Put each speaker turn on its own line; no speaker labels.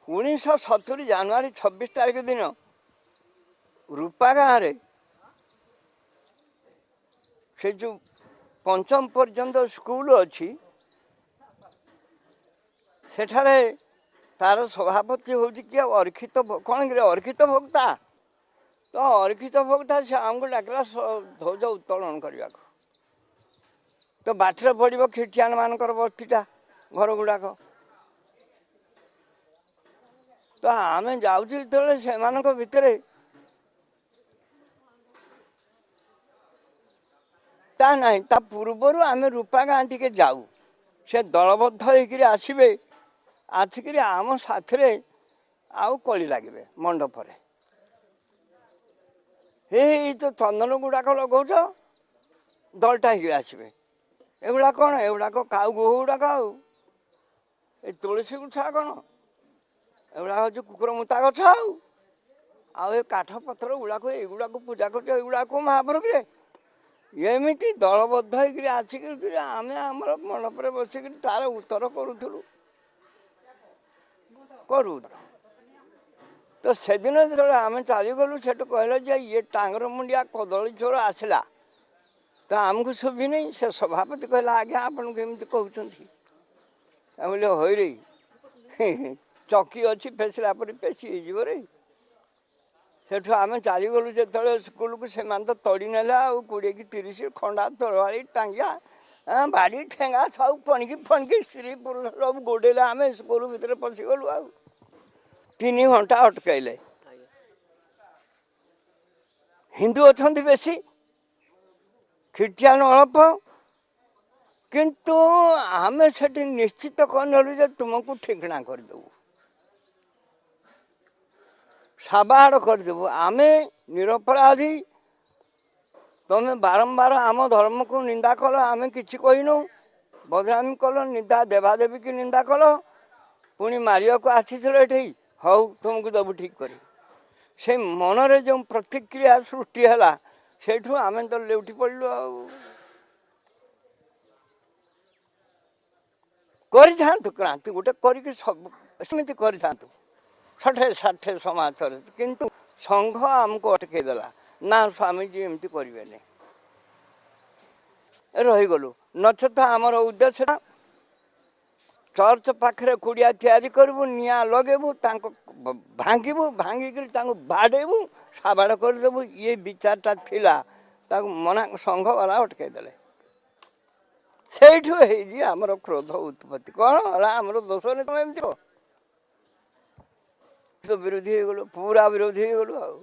1970 ଜାନୁଆରୀ 26 ତାରିଖ ଦିନ ରୂପା ଗାଁରେ ସେ ଯେଉଁ ପଞ୍ଚମ ପର୍ଯ୍ୟନ୍ତ ସ୍କୁଲ ଅଛି ସେଠାରେ ତାର ସଭାପତି ହେଉଛି କିଏ ଅର୍ଖିତ କ'ଣ କିରେ ଅର୍ଖିତ ଭୋକ୍ତା ତ ଅର୍ଖିତ ଭୋକ୍ତା ସେ ଆମକୁ ଡାକିଲା ଧ୍ୱଜ ଉତ୍ତୋଳନ କରିବାକୁ। ତ ବାଟରେ ପଡ଼ିବ ଖ୍ରୀଷ୍ଟିଆନ ମାନଙ୍କର ବସ୍ତିଟା ଘର ଗୁଡ଼ାକ। ତ ଆମେ ଯାଉଛୁ ଯେତେବେଳେ ସେମାନଙ୍କ ଭିତରେ ତା ନାହିଁ ତା ପୂର୍ବରୁ ଆମେ ରୂପା ଗାଁ ଟିକେ ଯାଉ ସେ ଦଳବଦ୍ଧ ହେଇକିରି ଆସିବେ ଆସିକିରି ଆମ ସାଥିରେ ଆଉ କଳି ଲାଗିବେ ମଣ୍ଡପରେ। ଏଇ ତ ଚନ୍ଦନ ଗୁଡ଼ାକ ଲଗାଉଛ ଦଳଟା ହେଇକିରି ଆସିବେ। ଏଗୁଡ଼ା କ'ଣ ଏଗୁଡ଼ାକ କାଉ ଗୋହ ଗୁଡ଼ାକ ଏ ତୁଳସୀ ଗଛ କ'ଣ ଏଗୁଡ଼ା ହେଉଛି କୁକୁର ମୁତା ଗଛ ଆଉ ଏ କାଠ ପତ୍ର ଗୁଡ଼ାକ ଏଗୁଡ଼ାକୁ ପୂଜା କରୁଛ ଏଗୁଡ଼ାକୁ ମହାପ୍ରଭୁରେ ଏମିତି ଦଳବଦ୍ଧ ହେଇକିରି ଆସିକିରି ଆମେ ଆମର ମଣ୍ଡପରେ ବସିକିରି ତାର ଉତ୍ତର କରୁଥିଲୁ କରୁ। ତ ସେଦିନ ଯେତେବେଳେ ଆମେ ଚାଲିଗଲୁ ସେଠୁ କହିଲେ ଯେ ଇଏ ଟାଙ୍ଗର ମୁଣ୍ଡିଆ କଦଳୀ ଚୋର ଆସିଲା ତ ଆମକୁ ଶୁଭିନି। ସେ ସଭାପତି କହିଲା ଆଜ୍ଞା ଆପଣଙ୍କୁ ଏମିତି କହୁଛନ୍ତି। କହିଲେ ହଇରେ ଚକି ଅଛି ପେଶିଲା ପରେ ପେଶି ହେଇଯିବ ରେ। ସେଠୁ ଆମେ ଚାଲିଗଲୁ ଯେତେବେଳେ ସ୍କୁଲକୁ ସେମାନେ ତ ତଡ଼ି ନେଲେ ଆଉ 20 କି 30 ଖଣ୍ଡା ତରବାରୀ ଟାଙ୍ଗିଆ ବାଡ଼ି ଠେଙ୍ଗା ସବୁ ଫଣିକି ସ୍ତ୍ରୀ ପୁରୁଷ ସବୁ ଗୋଡ଼େଇଲେ ଆମେ ସ୍କୁଲ ଭିତରେ ପଶିଗଲୁ ଆଉ 3 ଘଣ୍ଟା ଅଟକାଇଲେ। ହିନ୍ଦୁ ଅଛନ୍ତି ବେଶୀ ଖ୍ରୀଷ୍ଟିଆନ ଅଳ୍ପ କିନ୍ତୁ ଆମେ ସେଠି ନିଶ୍ଚିତ କରିନେଲୁ ଯେ ତୁମକୁ ଠିକଣା କରିଦେବୁ ସାବାଡ଼ କରିଦେବୁ। ଆମେ ନିରପରାଧୀ ତମେ ବାରମ୍ବାର ଆମ ଧର୍ମକୁ ନିନ୍ଦା କଲ ଆମେ କିଛି କହିନୁ ବଦନାମୀ କଲ ନିନ୍ଦା ଦେବାଦେବୀ କି ନିନ୍ଦା କଲ ପୁଣି ମାରିବାକୁ ଆସିଥିଲ ଏଠି ହଉ ତୁମକୁ ଦେବୁ ଠିକ କରି। ସେ ମନରେ ଯେଉଁ ପ୍ରତିକ୍ରିୟା ସୃଷ୍ଟି ହେଲା ସେଇଠୁ ଆମେ ତ ଲେଉଟି ପଡ଼ିଲୁ ଆଉ। କରିଥାନ୍ତୁ କ୍ରାନ୍ତି ଗୋଟେ କରିକି ସବୁ ସେମିତି କରିଥାନ୍ତୁ ଷାଠେ ସମାଜରେ କିନ୍ତୁ ସଂଘ ଆମକୁ ଅଟକେଇ ଦେଲା ନା ସ୍ୱାମୀଜୀ ଏମିତି କରିବେନି ରହିଗଲୁ। ନଚେତ ଆମର ଉଦ୍ଦେଶ୍ୟ ଚର୍ଚ୍ଚ ପାଖରେ କୁଡ଼ିଆ ତିଆରି କରିବୁ ନିଆଁ ଲଗେଇବୁ ତାଙ୍କୁ ଭାଙ୍ଗିବୁ ଭାଙ୍ଗିକିରି ତାଙ୍କୁ ବାଡ଼େଇବୁ ସାବାଡ଼ କରିଦେବୁ ଇଏ ବିଚାରଟା ଥିଲା ତାକୁ ମନା ସଂଘ ବାଲା ଅଟକେଇ ଦେଲେ। ସେଇଠୁ ହେଇଛି ଆମର କ୍ରୋଧ ଉତ୍ପତ୍ତି। କ'ଣ ହେଲା ଆମର ଦୋଷ ନେଇ ତମେ ଏମିତି ବିରୋଧୀ ହେଇଗଲୁ ପୁରା ବିରୋଧୀ ହେଇଗଲୁ ଆଉ।